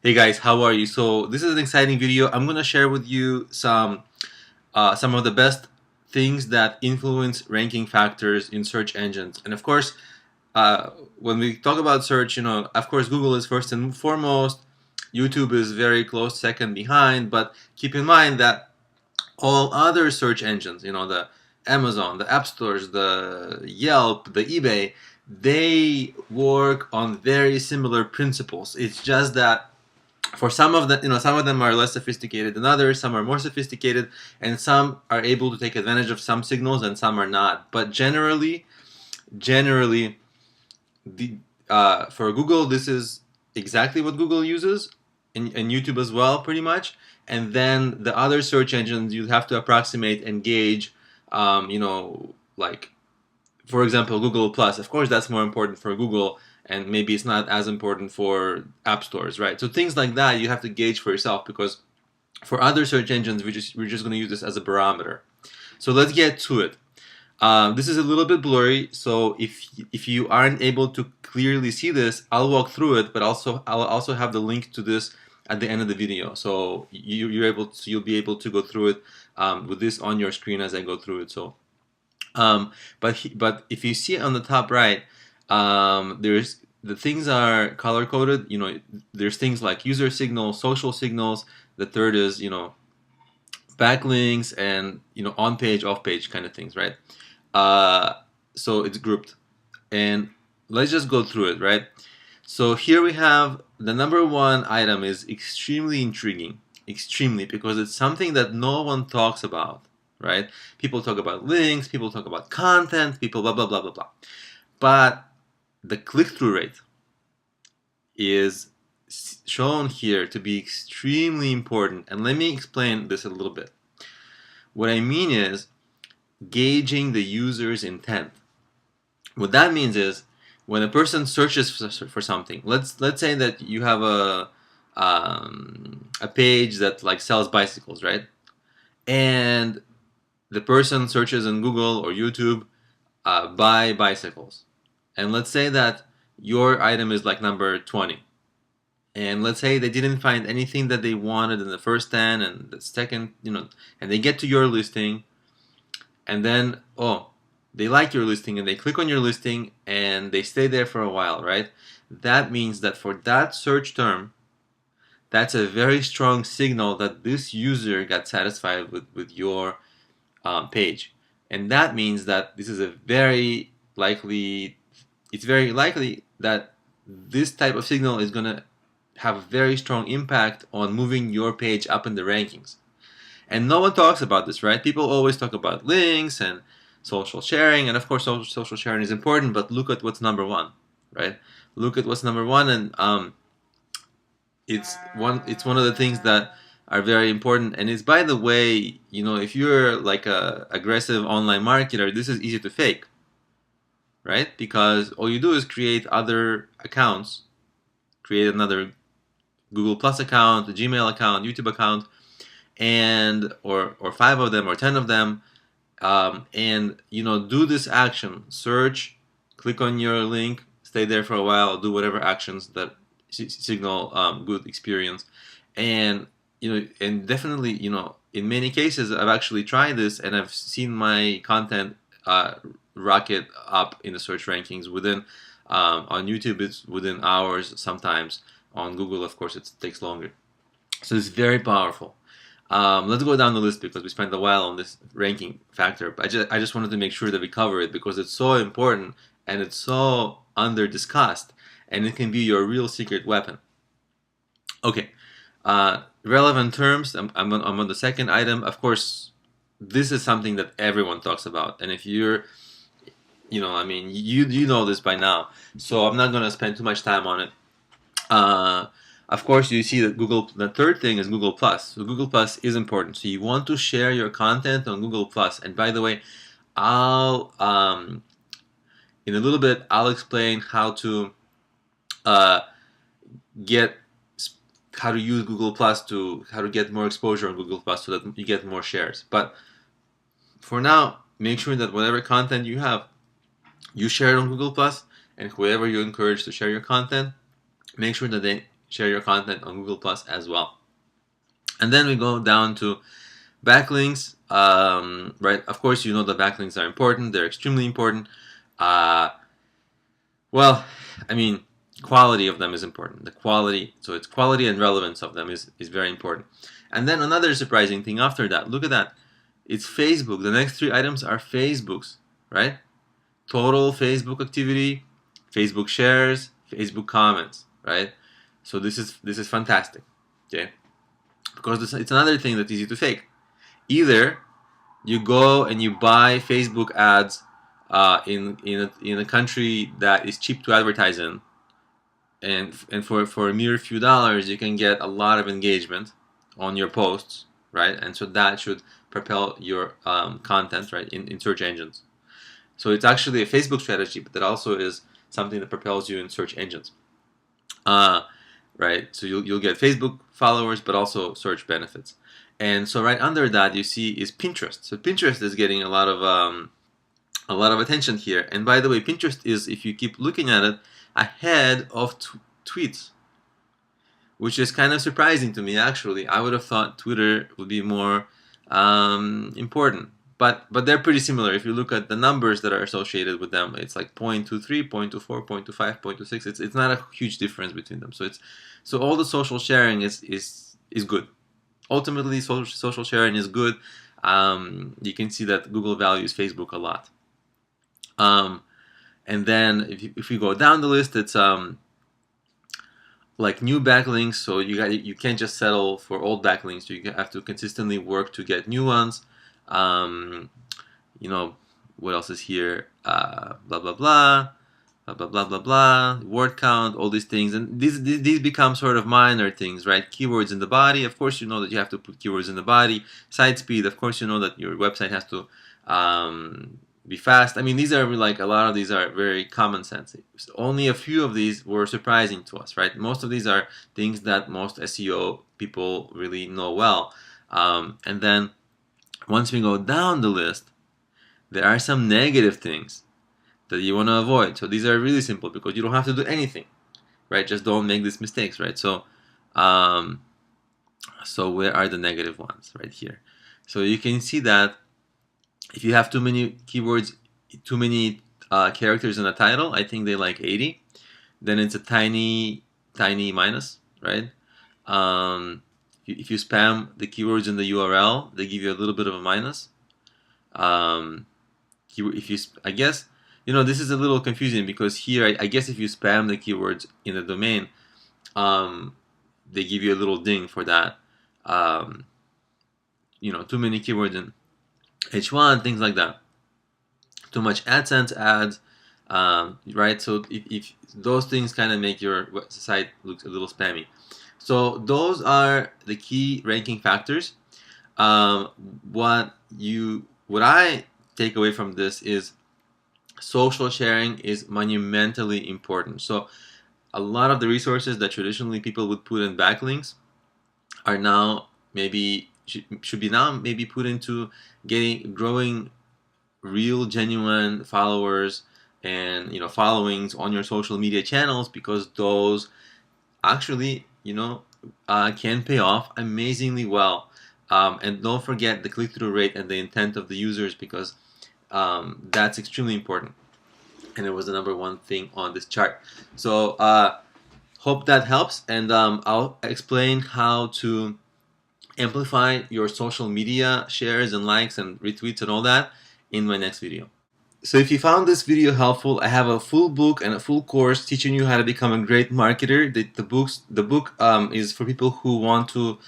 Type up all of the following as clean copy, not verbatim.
Hey guys, how are you? So this is an exciting video. I'm gonna share with you some of the best things that influence ranking factors in search engines. And of course, when we talk about search, of course, Google is first and foremost. YouTube is very close second behind. But keep in mind that all other search engines, the Amazon, the App Stores, the Yelp, the eBay, they work on very similar principles. It's just that for some of them, some of them are less sophisticated than others, some are more sophisticated, and some are able to take advantage of some signals and some are not. But generally, the for Google, this is exactly what Google uses, and YouTube as well, pretty much. And then the other search engines, you have to approximate and gauge, like, for example, Google Plus. Of course, that's more important for Google, and maybe it's not as important for app stores, right? So things like that you have to gauge for yourself, because for other search engines, we're just going to use this as a barometer. So let's get to it. This is a little bit blurry, so if you aren't able to clearly see this, I'll walk through it, but I'll also have the link to this at the end of the video, so you'll be able to go through it with this on your screen as I go through it. So. But if you see on the top right, there's the things are color coded. There's things like user signals, social signals. The third is backlinks and on page, off page kind of things, right? So it's grouped, and let's just go through it, right? So here we have the number one item is extremely intriguing, extremely, because it's something that no one talks about. Right? People talk about links, people talk about content, people blah, blah, blah, blah, blah. But the click-through rate is shown here to be extremely important. And let me explain this a little bit. What I mean is gauging the user's intent. What that means is when a person searches for something, let's say that you have a page that like sells bicycles, right? And the person searches in Google or YouTube, buy bicycles. And let's say that your item is like number 20. And let's say they didn't find anything that they wanted in the first 10 and the second, and they get to your listing, and then, they like your listing and they click on your listing and they stay there for a while, right? That means that for that search term, that's a very strong signal that this user got satisfied with your page. And that means that this is it's very likely that this type of signal is going to have a very strong impact on moving your page up in the rankings. And no one talks about this, right? People always talk about links and social sharing, and of course social sharing is important, but look at what's number one, right? Look at what's number one, and it's one of the things that are very important. And it's, by the way, if you're like a aggressive online marketer, this is easy to fake, right? Because all you do is create other accounts, create another Google Plus account, a Gmail account, YouTube account, and or 5 of them or 10 of them, and do this action: search, click on your link, stay there for a while, do whatever actions that signal good experience. And and definitely, in many cases I've actually tried this and I've seen my content rocket up in the search rankings within on YouTube it's within hours, sometimes on Google of course it takes longer. So it's very powerful. Let's go down the list because we spent a while on this ranking factor, but I just wanted to make sure that we cover it because it's so important and it's so under discussed, and it can be your real secret weapon. Okay, relevant terms. I'm on the second item. Of course, this is something that everyone talks about, and if you're, you know this by now, so I'm not gonna spend too much time on it. Of course, you see that the third thing is Google Plus. So Google Plus is important. So you want to share your content on Google Plus. And by the way, I'll in a little bit I'll explain how to how to use Google Plus how to get more exposure on Google Plus so that you get more shares. But for now, make sure that whatever content you have, you share it on Google Plus, and whoever you encourage to share your content, make sure that they share your content on Google Plus as well. And then we go down to backlinks. Right, of course, you know that backlinks are important. They're extremely important. Well, I mean, quality of them is important. The quality, so it's quality and relevance of them is very important. And then another surprising thing after that, look at that. It's Facebook. The next three items are Facebook's, right? Total Facebook activity, Facebook shares, Facebook comments, right? So this is fantastic, okay? Because it's another thing that's easy to fake. Either you go and you buy Facebook ads in a country that is cheap to advertise in, and for a mere few dollars you can get a lot of engagement on your posts, right? And so that should propel your content, right, in search engines. So it's actually a Facebook strategy, but that also is something that propels you in search engines. Right? So you'll get Facebook followers, but also search benefits. And so right under that you see is Pinterest. So Pinterest is getting a lot of attention here. And by the way, Pinterest is, if you keep looking at it, ahead of tweets, which is kind of surprising to me. Actually, I would have thought Twitter would be more important. But they're pretty similar. If you look at the numbers that are associated with them, it's like 0.23, 0.24, 0.25, 0.26. It's not a huge difference between them. So all the social sharing is good. Ultimately, social sharing is good. You can see that Google values Facebook a lot. And then if you go down the list, it's like new backlinks. So you can't just settle for old backlinks. You have to consistently work to get new ones. You know, what else is here? Blah blah blah, blah blah blah blah blah. Word count, all these things, and these become sort of minor things, right? Keywords in the body. Of course, you know that you have to put keywords in the body. Site speed. Of course, you know that your website has to be fast. I mean, these are like, a lot of these are very common sense. Only a few of these were surprising to us, right? Most of these are things that most SEO people really know well. And then once we go down the list, there are some negative things that you want to avoid. So these are really simple because you don't have to do anything, right? Just don't make these mistakes, right? So where are the negative ones? Right here. So you can see that if you have too many keywords, too many characters in a title, I think they like 80, then it's a tiny minus, right? If you spam the keywords in the URL, they give you a little bit of a minus. I guess, you know, this is a little confusing because here, I guess if you spam the keywords in the domain, they give you a little ding for that. You know, too many keywords in H1, things like that. Too much AdSense ads, right? So if those things kind of make your site look a little spammy. So those are the key ranking factors. What I take away from this is social sharing is monumentally important. So a lot of the resources that traditionally people would put in backlinks are now should be now maybe put into growing real genuine followers and, you know, followings on your social media channels, because those actually, you know, can pay off amazingly well. And don't forget the click-through rate and the intent of the users, because that's extremely important, and it was the #1 thing on this chart. So hope that helps, and I'll explain how to amplify your social media shares and likes and retweets and all that in my next video. So if you found this video helpful, I have a full book and a full course teaching you how to become a great marketer. The book is for people who want to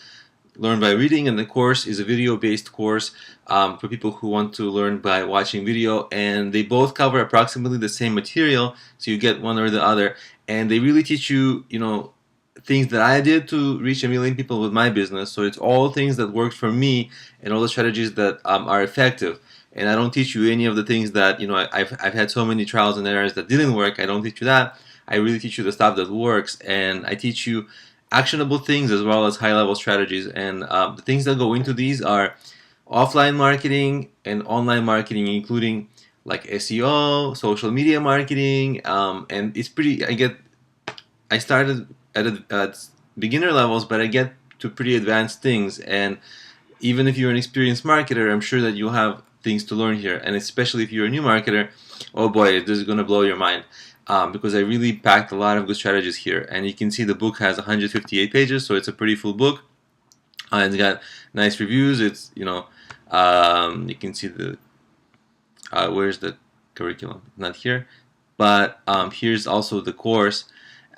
learn by reading, and the course is a video-based course for people who want to learn by watching video, and they both cover approximately the same material, so you get one or the other, and they really teach you, you know, things that I did to reach 1 million people with my business. So it's all things that worked for me and all the strategies that are effective. And I don't teach you any of the things that, you know, I've had so many trials and errors that didn't work. I don't teach you that. I really teach you the stuff that works, and I teach you actionable things as well as high-level strategies. And the things that go into these are offline marketing and online marketing, including like SEO, social media marketing, and it's pretty. I started at beginner levels, but I get to pretty advanced things. And even if you're an experienced marketer, I'm sure that you'll have things to learn here. And especially if you're a new marketer, oh boy, this is going to blow your mind. Because I really packed a lot of good strategies here. And you can see the book has 158 pages, so it's a pretty full book. It's got nice reviews. It's, you can see the, where's the curriculum? Not here. But here's also the course.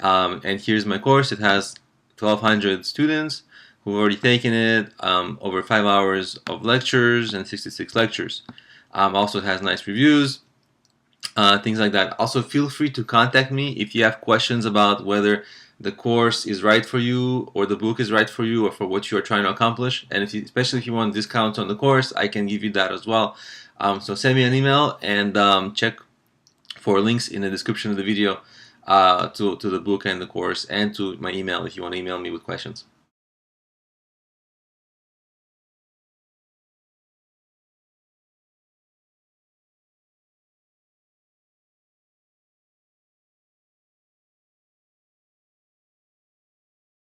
And here's my course. It has 1,200 students who've already taken it, over 5 hours of lectures and 66 lectures. Also, it has nice reviews, things like that. Also, feel free to contact me if you have questions about whether the course is right for you or the book is right for you or for what you are trying to accomplish. And especially if you want discounts on the course, I can give you that as well. So send me an email and check for links in the description of the video to the book and the course, and to my email if you want to email me with questions.